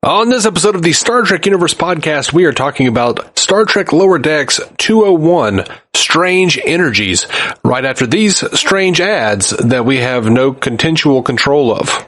On this episode of the Star Trek Universe podcast, we are talking about Star Trek Lower Decks 201, Strange Energies, right after these strange ads that we have no consensual control of.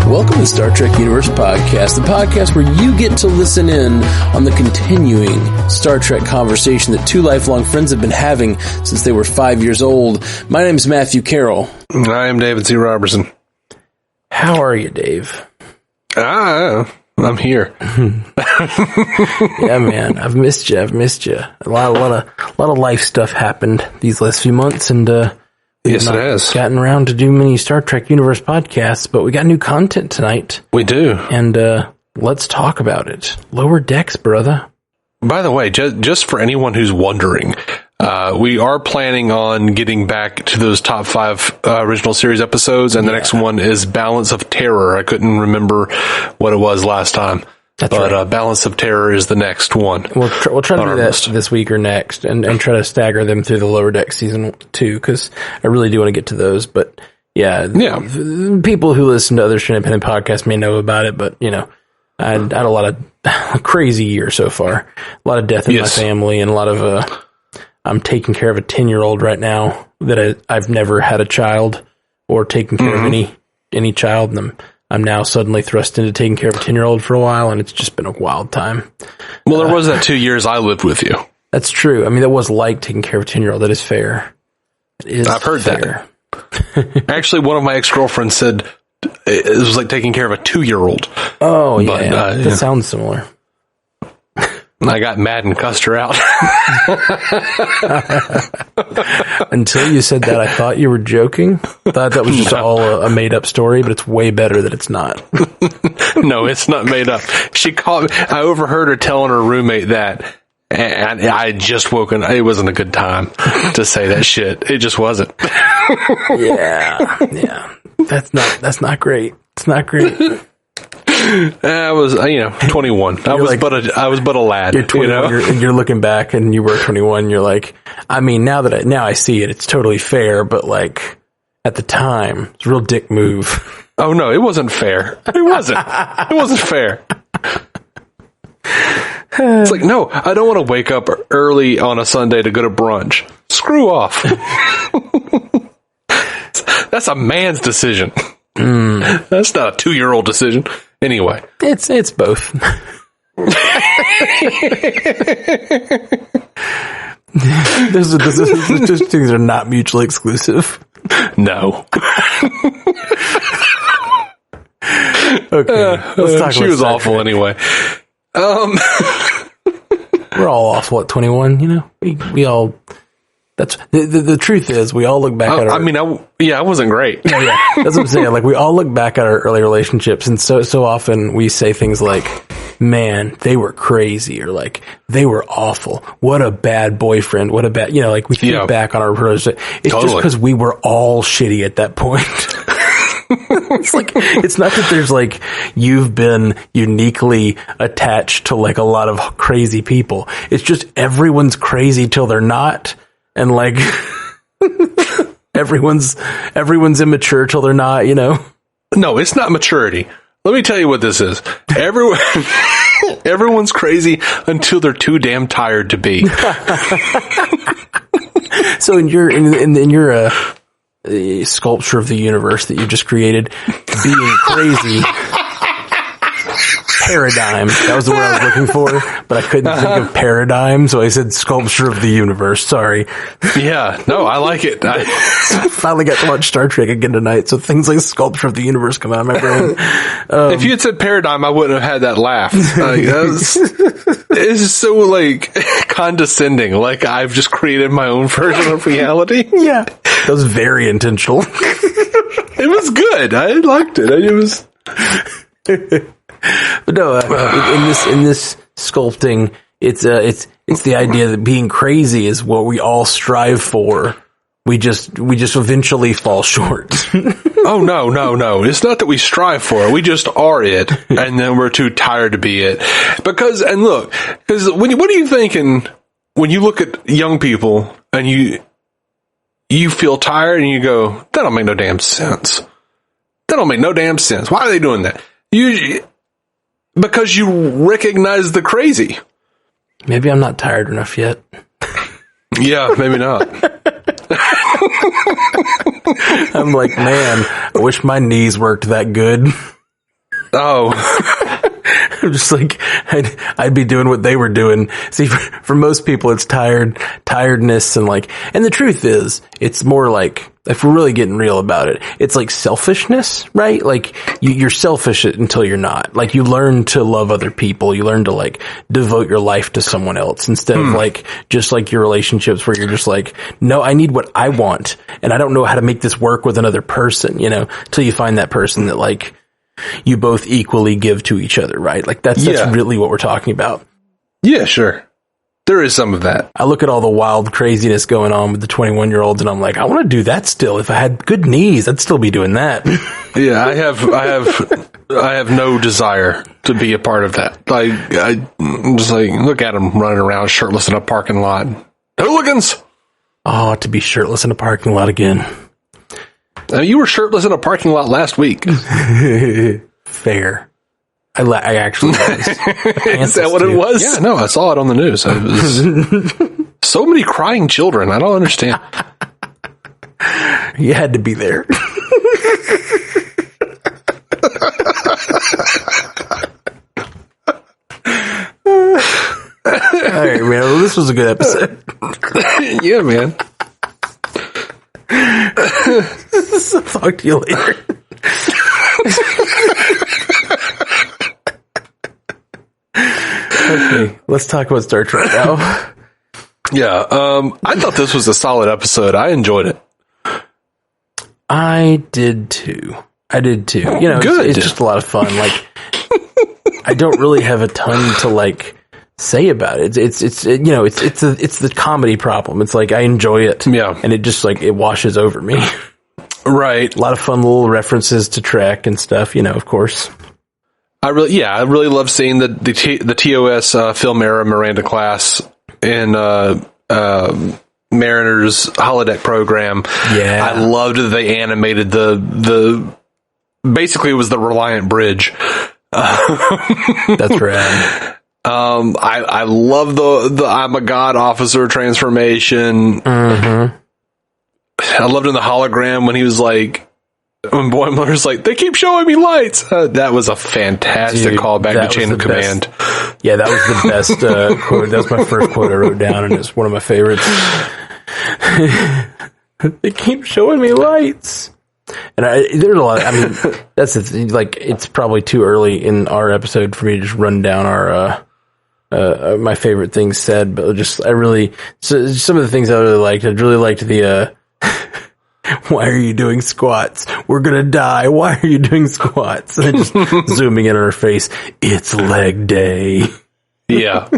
Welcome to Star Trek Universe Podcast, the podcast where you get to listen in on the continuing Star Trek conversation that two lifelong friends have been having since they were 5 years old. My name is Matthew Carroll. I am David C. Robertson. How are you, Dave? I'm here. Yeah, man, I've missed you. A lot of life stuff happened these last few months, and yes, it has. Gotten around to do many Star Trek Universe podcasts, but we got new content tonight. We do. And let's talk about it. Lower Decks, brother. By the way, just for anyone who's wondering, we are planning on getting back to those top 5 original series episodes, and the next one is Balance of Terror. I couldn't remember what it was last time. That's but right. Balance of Terror is the next one. We'll try to do that this week or next, and try to stagger them through the Lower Deck season 2, because I really do want to get to those. But yeah, people who listen to other independent podcasts may know about it, but I had a lot of crazy year so far, a lot of death in my family, and a lot of I'm taking care of a 10-year-old right now that I've never had a child or taken care of any child, and I'm now suddenly thrust into taking care of a 10-year-old for a while, and it's just been a wild time. Well, there was that 2 years I lived with you. That's true. I mean, that was like taking care of a 10-year-old. That is fair. I've heard that. Actually, one of my ex-girlfriends said it was like taking care of a 2-year-old. Oh, yeah. That sounds similar. I got mad and cussed her out. Until you said that, I thought you were joking. I thought that was just all a made-up story, but it's way better that it's not. No, it's not made up. She called me. I overheard her telling her roommate that, and I had just woken. It wasn't a good time to say that shit. It just wasn't. Yeah. That's not great. It's not great. I was, 21. I was but a lad. You're 21. You're looking back, and you were 21. You're like, I mean, now I see it. It's totally fair, but like at the time, it's a real dick move. Oh no, it wasn't fair. It wasn't fair. It's like, no, I don't want to wake up early on a Sunday to go to brunch. Screw off. That's a man's decision. That's not a 2-year-old decision. Anyway, it's both. Those things are not mutually exclusive. No. Okay, let's talk. She was awful anyway. We're all awful at 21. We all. That's the truth is, we all look back at our... I wasn't great. Yeah. That's what I'm saying. Like, we all look back at our early relationships, and so often we say things like, man, they were crazy, or like, they were awful. What a bad boyfriend. What a bad... we think back on our relationship. It's just because we were all shitty at that point. It's like, it's not that there's like, you've been uniquely attached to like a lot of crazy people. It's just everyone's crazy till they're not. And like, everyone's immature till they're not, No, it's not maturity. Let me tell you what this is. Everyone's crazy until they're too damn tired to be. So in your sculpture of the universe that you just created, being crazy. Paradigm. That was the word I was looking for, but I couldn't think of paradigm, so I said sculpture of the universe. Sorry. Yeah, no, I like it. I finally got to watch Star Trek again tonight, so things like sculpture of the universe come out of my brain. If you had said paradigm, I wouldn't have had that laugh. It's so like condescending. Like I've just created my own version of reality. Yeah, that was very intentional. It was good. I liked it. It was. But no, in this sculpting, it's the idea that being crazy is what we all strive for We just eventually fall short. Oh, no. It's not that we strive for it. We just are it. And then we're too tired to be it. Because what are you thinking when you look at young people and you feel tired and you go, that don't make no damn sense. That don't make no damn sense. Why are they doing that? Because you recognize the crazy. Maybe I'm not tired enough yet. Yeah, maybe not. I'm like, man, I wish my knees worked that good. Oh. I'm just like, I'd be doing what they were doing. See, for most people, it's tiredness and the truth is, it's more like, if we're really getting real about it, it's like selfishness, right? Like, you're selfish until you're not. Like, you learn to love other people. You learn to devote your life to someone else instead of just like your relationships where you're just like, no, I need what I want. And I don't know how to make this work with another person, till you find that person that you both equally give to each other, right? That's really what we're talking about. Yeah, sure. There is some of that. I look at all the wild craziness going on with the 21-year-olds and I'm like, I want to do that still. If I had good knees, I'd still be doing that. Yeah, I have no desire to be a part of that. I'm just look at them running around shirtless in a parking lot. Hooligans! Oh, to be shirtless in a parking lot again. You were shirtless in a parking lot last week. Fair. I actually was. Is that what it was? Yeah, no, I saw it on the news. So many crying children. I don't understand. You had to be there. All right, man. Well, this was a good episode. Yeah, man. So talk to you later. Okay, let's talk about Star Trek now. Yeah, I thought this was a solid episode. I enjoyed it. I did too. Good. It's just a lot of fun. I don't really have a ton to say about it. It's the comedy problem. It's I enjoy it. Yeah. And it just it washes over me. Right. A lot of fun little references to Trek and stuff, of course. I really love seeing the TOS film era Miranda class in Mariner's holodeck program. Yeah. I loved that they animated the basically it was the Reliant Bridge. That's rad. I love the I'm a God officer transformation. Mm-hmm. I loved in the hologram when he was when Boimler's they keep showing me lights. That was a fantastic callback to Chain of Command. Yeah, that was the best quote. That was my first quote I wrote down, and it's one of my favorites. They keep showing me lights. And there's a lot. That's it's probably too early in our episode for me to just run down our my favorite things said, but some of the things I really liked. I really liked the why are you doing squats? We're gonna die. Why are you doing squats? And just zooming in on her face. It's leg day. Yeah.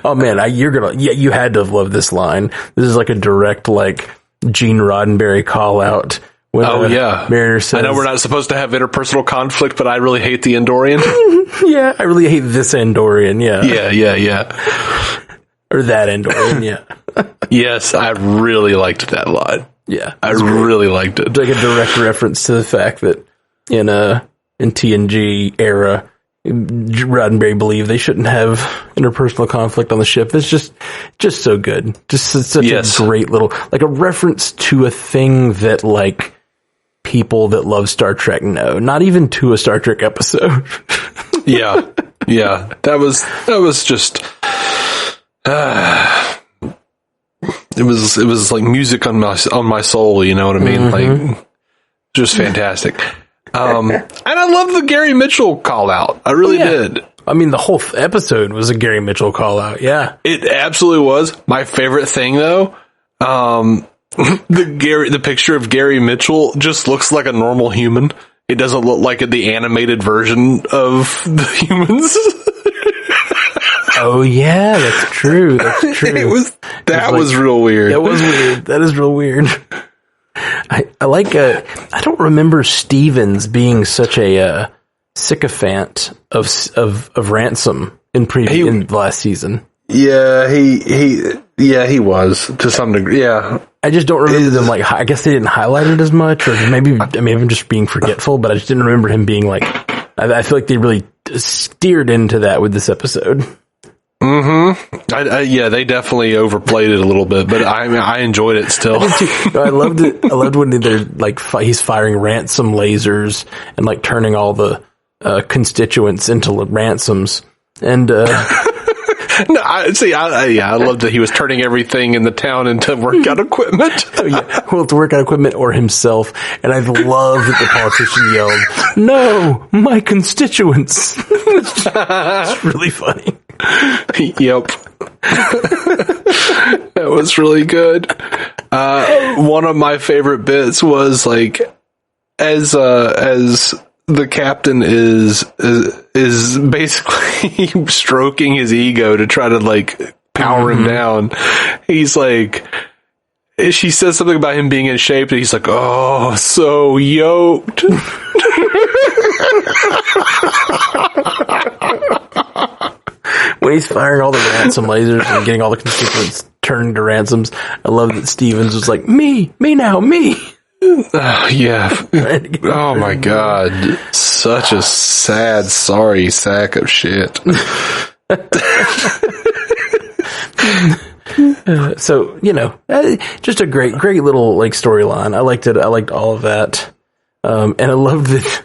Oh man, you had to have loved this line. This is a direct Gene Roddenberry call out. When, Mariner says, I know we're not supposed to have interpersonal conflict, but I really hate the Andorian. Yeah, I really hate this Andorian. Yeah. Yeah. Or that Andorian. Yeah. Yes, I really liked that line. Yeah, I really liked it. A direct reference to the fact that in TNG era, Roddenberry believed they shouldn't have interpersonal conflict on the ship. It's just so good. Just such a great little, a reference to a thing that people that love Star Trek know, not even to a Star Trek episode. Yeah. That was just, it was like music on my soul. You know what I mean? Mm-hmm. Just fantastic. And I love the Gary Mitchell call out. I really did. The whole episode was a Gary Mitchell call out. Yeah, it absolutely was. My favorite thing though, the picture of Gary Mitchell just looks like a normal human. It doesn't look like the animated version of the humans. Oh yeah, that's true. That's true. That was real weird. That was weird. That is real weird. I like I don't remember Stevens being such a sycophant of Ransom in last season. Yeah, he was to some degree. Yeah, I just don't remember them like. I guess they didn't highlight it as much, or maybe I'm just being forgetful. But I just didn't remember him being like. I feel like they really steered into that with this episode. Mm-hmm. Yeah, they definitely overplayed it a little bit, but I enjoyed it still. I loved it. I loved when they're like he's firing ransom lasers and like turning all the constituents into ransoms and. No, I loved that he was turning everything in the town into workout equipment. Oh, yeah. Well, it's workout equipment or himself. And I loved that the politician yelled, "No, my constituents." It's really funny. Yep. That was really good. One of my favorite bits was like, as the captain is basically stroking his ego to try to like power him down. He's like, she says something about him being in shape, and he's like, "Oh, so yoked." When he's firing all the ransom lasers and getting all the constituents turned into ransoms, I love that Stevens was like, me now, me. Yeah. Oh my God. Such a sad, sorry sack of shit. So, just a great little like storyline. I liked it. I liked all of that. And I loved it.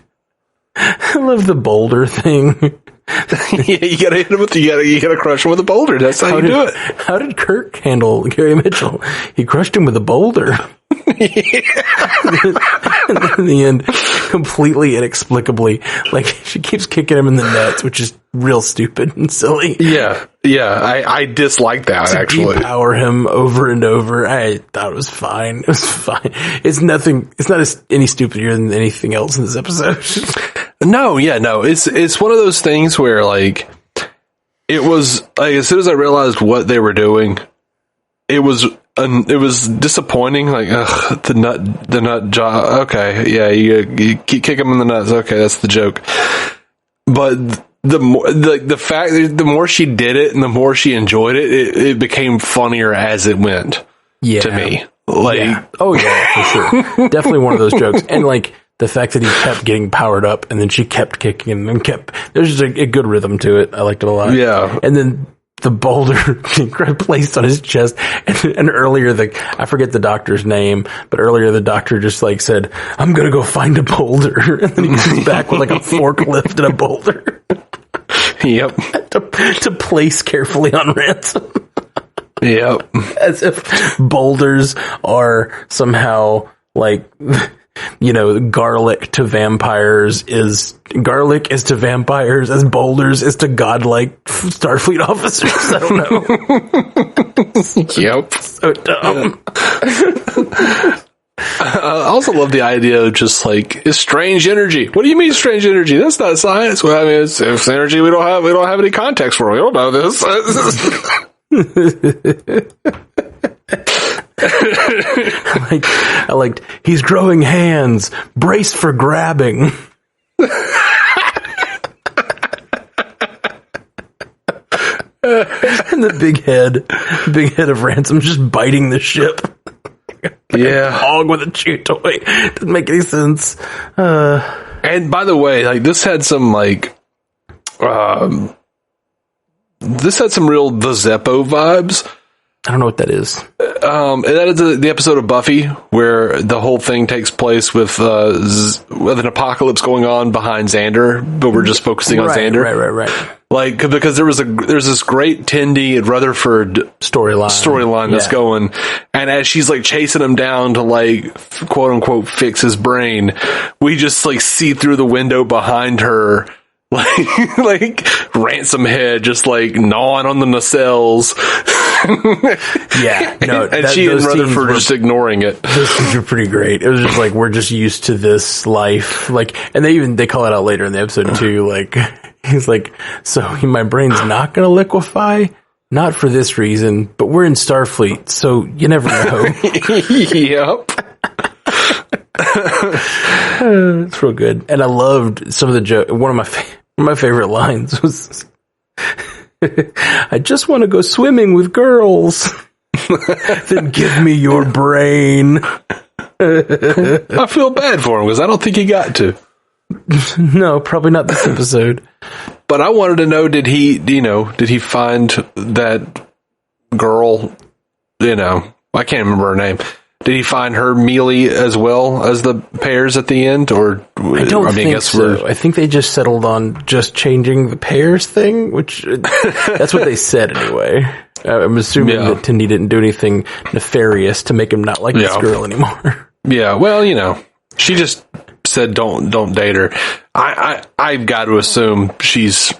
I love the boulder thing. Yeah, you gotta hit him with you gotta crush him with a boulder. That's how you do it. How did Kirk handle Gary Mitchell? He crushed him with a boulder. And then in the end, completely inexplicably, like she keeps kicking him in the nuts, which is real stupid and silly. Yeah. I dislike that actually. Depower him over and over. I thought it was fine. It was fine. It's nothing. It's not any stupider than anything else in this episode. No. It's one of those things where like it was like as soon as I realized what they were doing, it was disappointing. Like, the nut job. Okay, yeah, you kick him in the nuts. Okay, that's the joke. But the fact that the more she did it and the more she enjoyed it, it became funnier as it went. Yeah, to me, like, yeah. Oh yeah, for sure, definitely one of those jokes. And like the fact that he kept getting powered up and then she kept kicking him and there's just a good rhythm to it. I liked it a lot. Yeah, and then. The boulder placed on his chest, and earlier I forget the doctor's name, but earlier the doctor just like said, "I'm gonna go find a boulder," and then he comes back with like a forklift and a boulder. Yep, to place carefully on Ransom. Yep, as if boulders are somehow like. Garlic to vampires is to vampires as boulders is to godlike Starfleet officers. I don't know. Yep. So dumb. I also love the idea of just like, it's strange energy. What do you mean strange energy? That's not science. Well, I mean, it's energy we don't have any context for. We don't know this. I liked he's growing hands, braced for grabbing. And the big head of Ransom just biting the ship. Yeah. A hog with a chew toy. Doesn't make any sense. And by the way, like this had some like this had some real The Zeppo vibes. I don't know what that is. That is the episode of Buffy where the whole thing takes place with an apocalypse going on behind Xander, but we're just focusing on Xander. Right. Like, because there's this great Tendi and Rutherford storyline that's going, and as she's like chasing him down to like quote unquote fix his brain, we just like see through the window behind her. Like Ransom head just like gnawing on the nacelles. Yeah, no, and she and Rutherford just ignoring it. Those scenes are pretty great. It was just like, we're just used to this life. Like, and they call it out later in the episode too. Like, He's like, so my brain's not going to liquefy? Not for this reason, but we're in Starfleet, so you never know. Yep. It's real good. And I loved some of the jokes. One of my favorite lines was, I just want to go swimming with girls. Then give me your brain. I feel bad for him because I don't think he got to. No, probably not this episode. But I wanted to know, did he find that girl, I can't remember her name. Did he find her mealy as well as the pairs at the end? Or I think so. I think they just settled on just changing the pairs thing, which that's what they said anyway. I'm assuming that Tindy didn't do anything nefarious to make him not like this girl anymore. Yeah, well, she just said don't date her. I've got to assume she's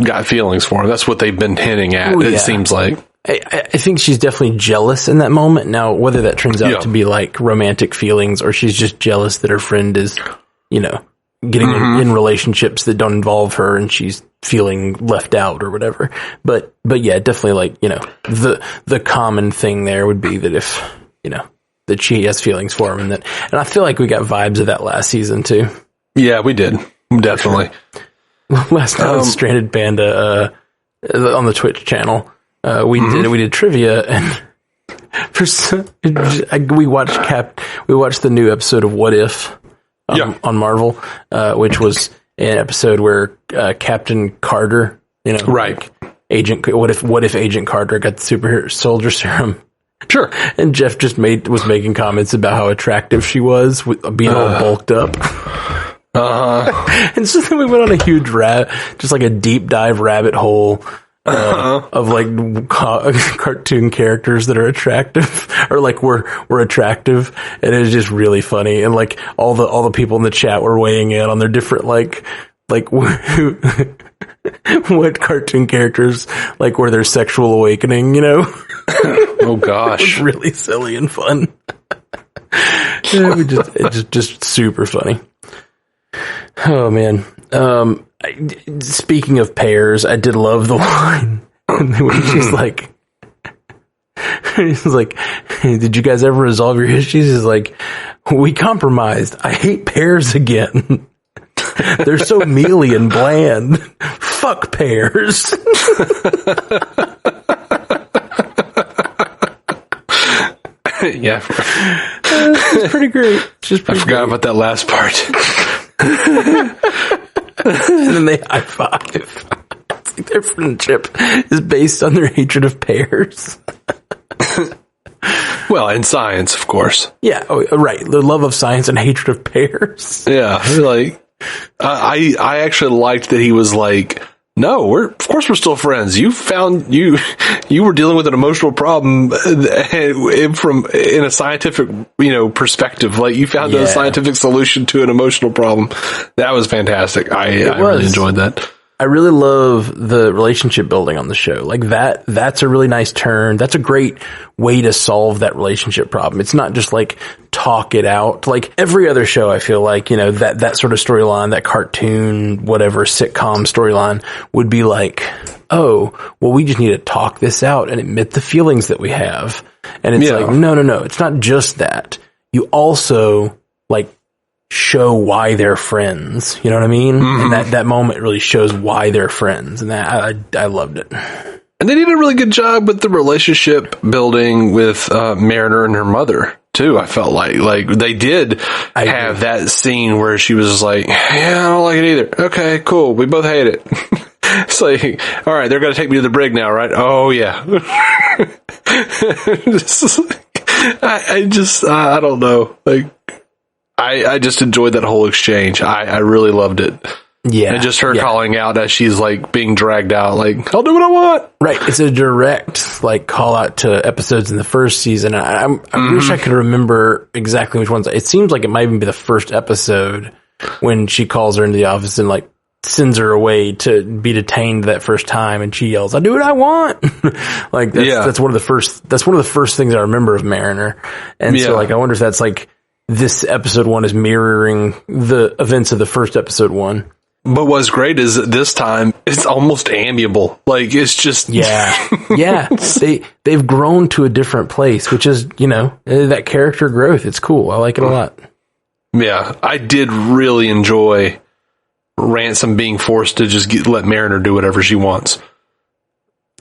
got feelings for him. That's what they've been hinting at. It seems like. I think she's definitely jealous in that moment. Now, whether that turns out to be like romantic feelings or she's just jealous that her friend is, getting in relationships that don't involve her and she's feeling left out or whatever. But yeah, definitely like, the common thing there would be that if, that she has feelings for him and I feel like we got vibes of that last season too. Yeah, we did. Definitely. Last time on Stranded Panda, on the Twitch channel. We did trivia, and we watched the new episode of What If on Marvel, which was an episode where Captain Carter, right, Agent. What if Agent Carter got the super soldier serum? Sure. And Jeff just was making comments about how attractive she was, being all bulked up. And so then we went on a huge just like a deep dive rabbit hole. Of like cartoon characters that are attractive or like were attractive, and it was just really funny. And like all the people in the chat were weighing in on their different like what cartoon characters like were their sexual awakening, Oh gosh. It was really silly and fun. It's just super funny. Oh man. Speaking of pairs, I did love the line when she's like, did you guys ever resolve your issues? He's like, we compromised. I hate pairs again. They're so mealy and bland. Fuck pairs. Yeah. It's pretty great. I forgot about that last part. And then they high five. It's like their friendship is based on their hatred of pairs. Well, in science, of course. Yeah, right. The love of science and hatred of pairs. Yeah, like I actually liked that he was like, no, of course we're still friends. You were dealing with an emotional problem in a scientific, perspective. Like you found a scientific solution to an emotional problem. That was fantastic. I really enjoyed that. I really love the relationship building on the show. Like that's a really nice turn. That's a great way to solve that relationship problem. It's not just like talk it out. Like every other show, I feel like, that sort of storyline, that cartoon, whatever sitcom storyline would be like, oh, well, we just need to talk this out and admit the feelings that we have. And it's like, no. It's not just that. You also like show why they're friends. You know what I mean? Mm-hmm. And that moment really shows why they're friends. And that I loved it. And they did a really good job with the relationship building with Mariner and her mother too. I felt like they did have that scene where she was like, yeah, I don't like it either. Okay, cool. We both hate it. It's like, all right, they're going to take me to the brig now, right? Oh yeah. I don't know. Like, I just enjoyed that whole exchange. I really loved it. Yeah. And just her calling out as she's like being dragged out, like, I'll do what I want. Right. It's a direct like call out to episodes in the first season. I wish I could remember exactly which ones. It seems like it might even be the first episode when she calls her into the office and like sends her away to be detained that first time, and she yells, "I do what I want." Like that's one of the first things I remember of Mariner. And so like I wonder if that's like this episode one is mirroring the events of the first episode one. But what's great is that this time it's almost amiable. Like, it's just... Yeah. They've grown to a different place, which is, that character growth. It's cool. I like it a lot. Yeah, I did really enjoy Ransom being forced to just let Mariner do whatever she wants.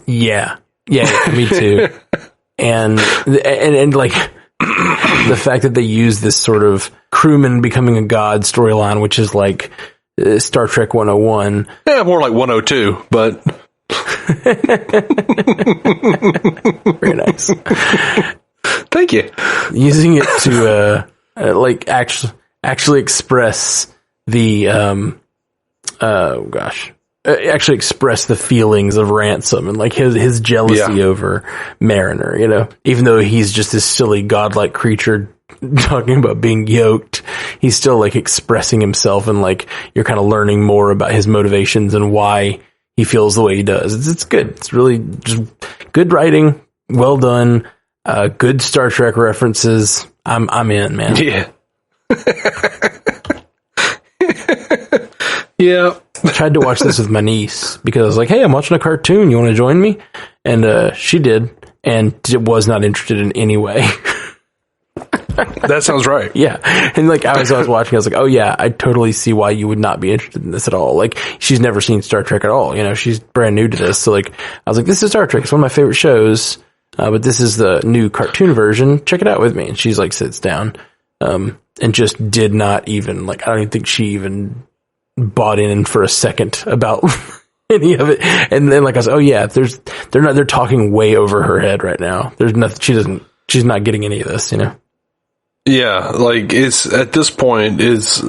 Yeah, me too. and like the fact that they use this sort of crewman becoming a god storyline, which is like Star Trek 101. Yeah, more like 102, but very nice. Thank you. Using it to like actually express the actually express the feelings of Ransom and like his jealousy over Mariner, even though he's just this silly godlike creature talking about being yoked, he's still like expressing himself, and like you're kind of learning more about his motivations and why he feels the way he does. It's good. It's really just good writing. Well done. Good Star Trek references. I'm in, man. Yeah. Yeah. I tried to watch this with my niece because I was like, hey, I'm watching a cartoon. You want to join me? And she did, and was not interested in any way. That sounds right. Yeah. And like, I was watching, I was like, oh yeah, I totally see why you would not be interested in this at all. Like, she's never seen Star Trek at all. She's brand new to this. So like, I was like, this is Star Trek. It's one of my favorite shows. But this is the new cartoon version. Check it out with me. And she's like, sits down, and just did not even, like, I don't even think she even bought in for a second about any of it. And then like, I was, oh yeah, they're talking way over her head right now. There's nothing, she's not getting any of this, Yeah, like, it's, at this point, it's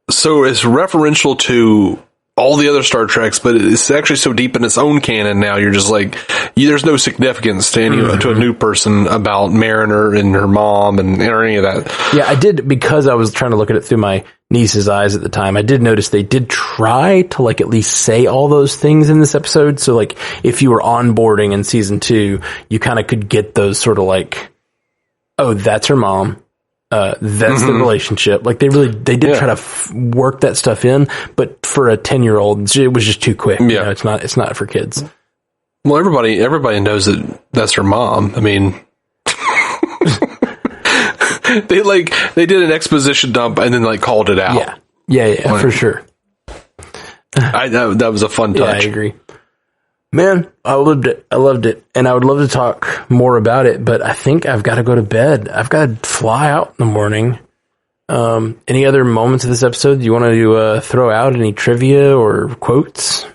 referential to all the other Star Treks, but it's actually so deep in its own canon now, you're just like, there's no significance to to a new person about Mariner and her mom or any of that. Yeah, I did, because I was trying to look at it through my niece's eyes at the time, I did notice they did try to like at least say all those things in this episode. So like, if you were onboarding in season 2, you kind of could get those sort of like, oh, that's her mom. That's the relationship. Like they did try to work that stuff in, but for a 10-year-old, it was just too quick. Yeah. It's not for kids. Well, everybody knows that that's her mom. I mean, they did an exposition dump and then like called it out. Yeah, for sure. That was a fun touch. Yeah, I agree. Man, I loved it. And I would love to talk more about it, but I think I've got to go to bed. I've got to fly out in the morning. Any other moments of this episode you want to throw out? Any trivia or quotes?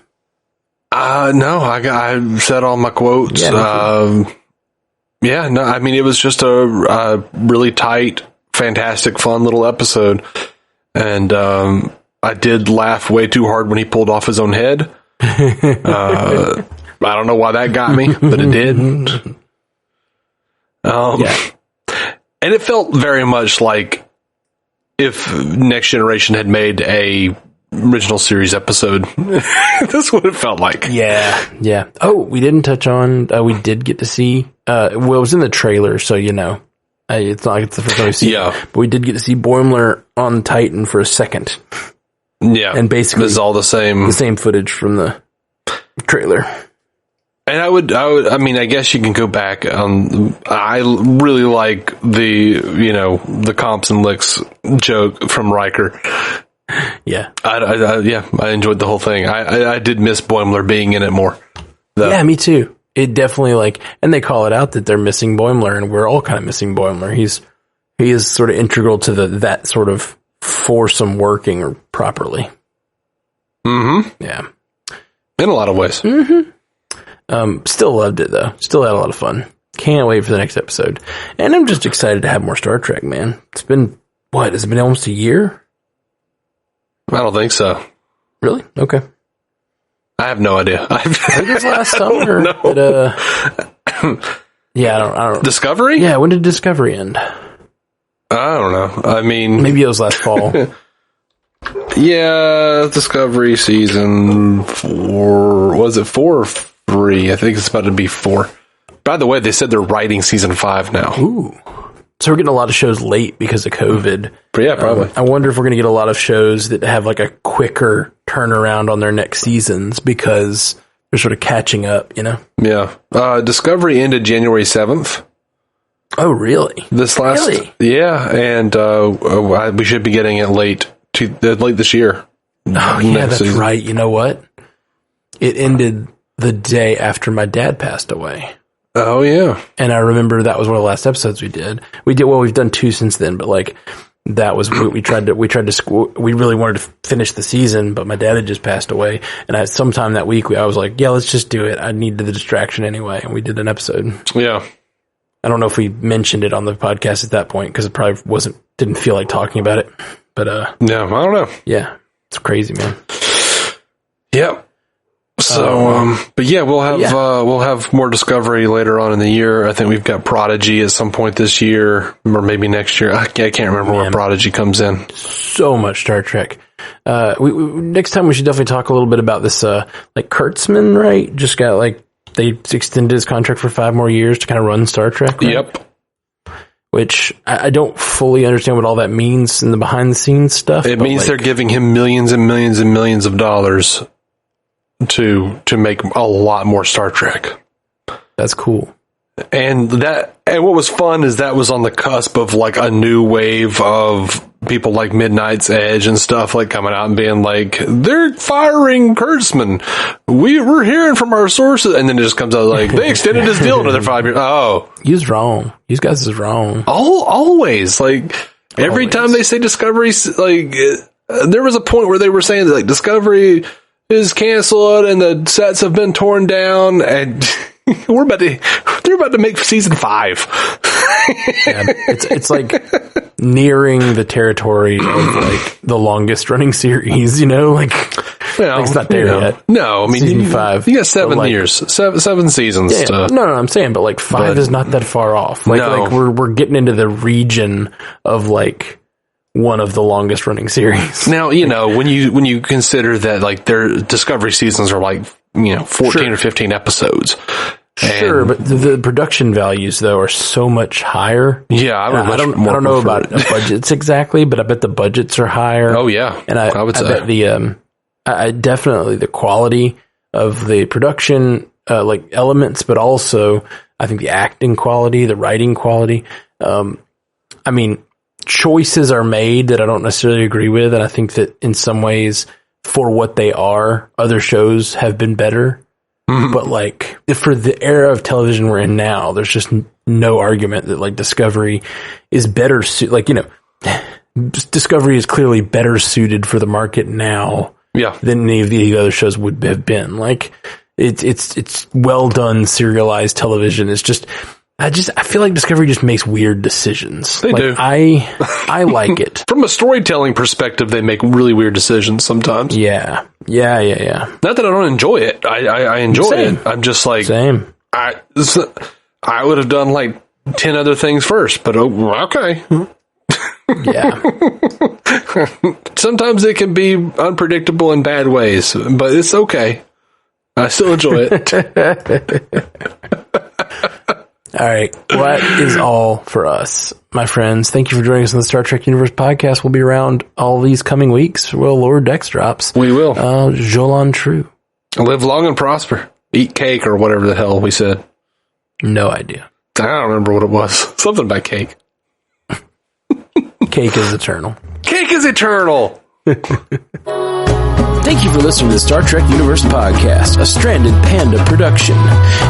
No, I said all my quotes. Yeah, no, I mean, it was just a really tight, fantastic, fun little episode. And I did laugh way too hard when he pulled off his own head. I don't know why that got me, but it did. And it felt very much like if Next Generation had made a original series episode. That's what it felt like. Yeah. Oh, we didn't touch on, we did get to see, it was in the trailer, so it's not like it's the first time we see it, but we did get to see Boimler on Titan for a second. Yeah. And basically, this is all the same footage from the trailer. And I mean, I guess you can go back. I really like the comps and licks joke from Riker. Yeah. I enjoyed the whole thing. I did miss Boimler being in it more, though. Yeah, me too. It definitely and they call it out that they're missing Boimler, and we're all kind of missing Boimler. He is sort of integral to that sort of foursome working properly. Yeah. In a lot of ways. Still loved it though. Still had a lot of fun. Can't wait for the next episode. And I'm just excited to have more Star Trek, man. It's been, has it been almost a year? I don't think so. Really? Okay. I have no idea. I think it was last summer. No. But, yeah, I don't. Discovery? Yeah, when did Discovery end? I don't know. I mean, maybe it was last fall. Yeah, Discovery season 4. Was it 4 or 3? I think it's about to be 4. By the way, they said they're writing season 5 now. Ooh. So we're getting a lot of shows late because of COVID. Yeah, probably. I wonder if we're going to get a lot of shows that have like a quicker turnaround on their next seasons because they're sort of catching up, you know? Yeah. Discovery ended January 7th. Oh, really? Yeah, and we should be getting it late this year. Oh, yeah, that's season. Right. You know what? It ended the day after my dad passed away. Oh, yeah. And I remember that was one of the last episodes we did. Well, we've done 2 since then, but like that was we really wanted to finish the season, but my dad had just passed away. And sometime that week, I was like, yeah, let's just do it. I needed the distraction anyway. And we did an episode. Yeah. I don't know if we mentioned it on the podcast at that point because it probably didn't feel like talking about it. But, no, I don't know. Yeah. It's crazy, man. Yep. So, but yeah, we'll have more Discovery later on in the year. I think we've got Prodigy at some point this year, or maybe next year. I can't remember where Prodigy comes in. So much Star Trek. Next time we should definitely talk a little bit about this, like Kurtzman, right? Just got they extended his contract for 5 more years to kind of run Star Trek. Right? Yep. Which I don't fully understand what all that means in the behind the scenes stuff. It means they're giving him millions and millions and millions of dollars to make a lot more Star Trek. That's cool. And what was fun is that was on the cusp of like a new wave of people like Midnight's Edge and stuff like coming out and being like, they're firing Kurtzman. We're hearing from our sources. And then it just comes out like, they extended his deal another 5 years. Oh. He's wrong. These guys is wrong. Always. Like, every time they say Discovery, like, there was a point where they were saying that, like, Discovery is canceled and the sets have been torn down and they're about to make season 5. Yeah, it's like nearing the territory of like the longest running series, you know, like it's not there yet. No, I mean, season 5. You got 7 years, seven seasons. Yeah, no, I'm saying, but like 5 is not that far off. Like we're getting into the region of like one of the longest running series. Now, you know, when you consider that like their Discovery seasons are like, 14 or 15 episodes. Sure, but the production values though are so much higher. Yeah, I don't know about the budgets exactly, but I bet the budgets are higher. Oh yeah, and I would say bet I definitely the quality of the production like elements, but also I think the acting quality, the writing quality. I mean, choices are made that I don't necessarily agree with, and I think that in some ways, for what they are, other shows have been better. Mm-hmm. But like for the era of television we're in now, there's just no argument that like Discovery is better. Discovery is clearly better suited for the market now, than any of the other shows would have been. Like it's well done serialized television. It's just I feel like Discovery just makes weird decisions. They do. I like it. From a storytelling perspective, they make really weird decisions sometimes. Yeah. Not that I don't enjoy it. I enjoy it. I'm just like... Same. I would have done like 10 other things first, but okay. Yeah. Sometimes it can be unpredictable in bad ways, but it's okay. I still enjoy it. All right. Well, that is all for us, my friends. Thank you for joining us on the Star Trek Universe podcast. We'll be around all these coming weeks. We'll Lower Decks drops. We will. Jolan True. Live long and prosper. Eat cake or whatever the hell we said. No idea. I don't remember what it was. Something about cake. Cake is eternal. Cake is eternal. Thank you for listening to the Star Trek Universe podcast, a Stranded Panda production.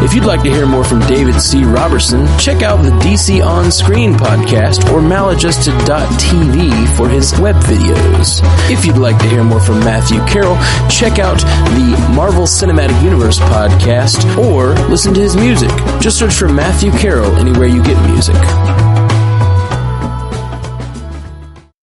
If you'd like to hear more from David C. Robertson, check out the DC On Screen podcast or maladjusted.tv for his web videos. If you'd like to hear more from Matthew Carroll, check out the Marvel Cinematic Universe podcast or listen to his music. Just search for Matthew Carroll anywhere you get music.